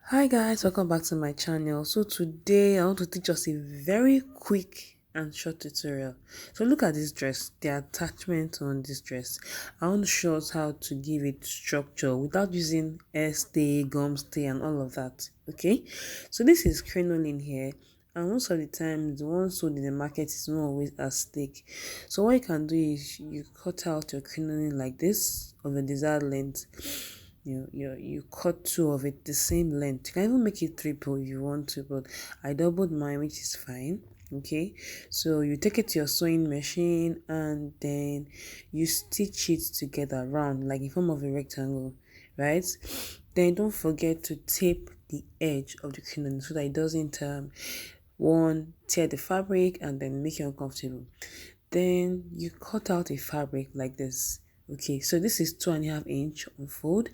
Hi guys, welcome back to my channel. So today I want to teach us a very quick and short tutorial. So look at this dress, the attachment on this dress. I want to show us how to give it structure without using haystay, gumstay and all of that. Okay, so this is crinoline here, and most of the time the one sold in the market is not always as thick. So what you can do is you cut out your crinoline like this of a desired length. You cut two of it the same length. You can even make it triple if you want to, but I doubled mine, which is fine. Okay, so you take it to your sewing machine and then you stitch it together round like in form of a rectangle, right? Then don't forget to tape the edge of the crinoline so that it doesn't one tear the fabric and then make you uncomfortable. Then you cut out a fabric like this. Okay, so this is 2.5 inch unfold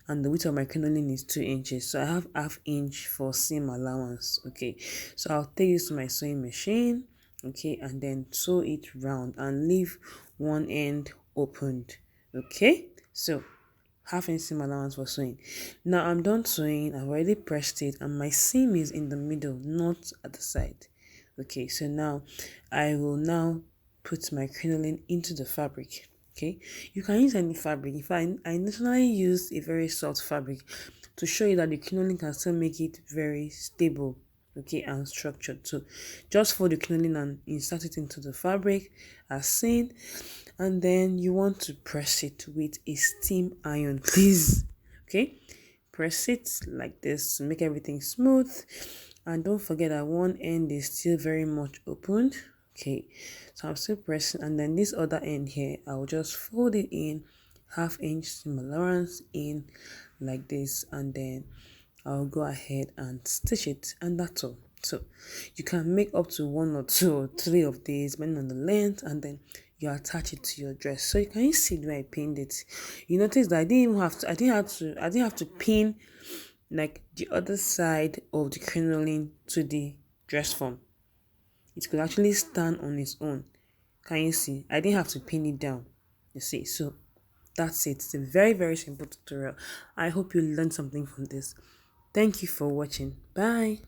and the width of my crinoline is 2 inches, so I have half inch for seam allowance. Okay, so I'll take this to my sewing machine, okay, and then sew it round and leave one end opened. Okay, so half inch seam allowance for sewing. Now I'm done sewing, I've already pressed it and my seam is in the middle, not at the side. Okay, so now I will now put my crinoline into the fabric. Okay, you can use any fabric. If I initially used a very soft fabric to show you that the crinoline can still make it very stable, okay, and structured. So just fold the crinoline and insert it into the fabric as seen, and then you want to press it with a steam iron, please. Okay, press it like this to make everything smooth, and don't forget that one end is still very much opened. Okay, so I'm still pressing, and then this other end here I'll just fold it in half inch seam allowance in like this, and then I'll go ahead and stitch it, and that's all. So you can make up to 1 or 2 or 3 of these depending on the length, and then you attach it to your dress. So you can see the way I pinned it. You notice that I didn't even have to I didn't have to pin like the other side of the crinoline to the dress form. It could actually stand on its own. Can you see? I didn't have to pin it down. You see, so that's it. It's a very simple tutorial. I hope you learned something from this. Thank you for watching. Bye.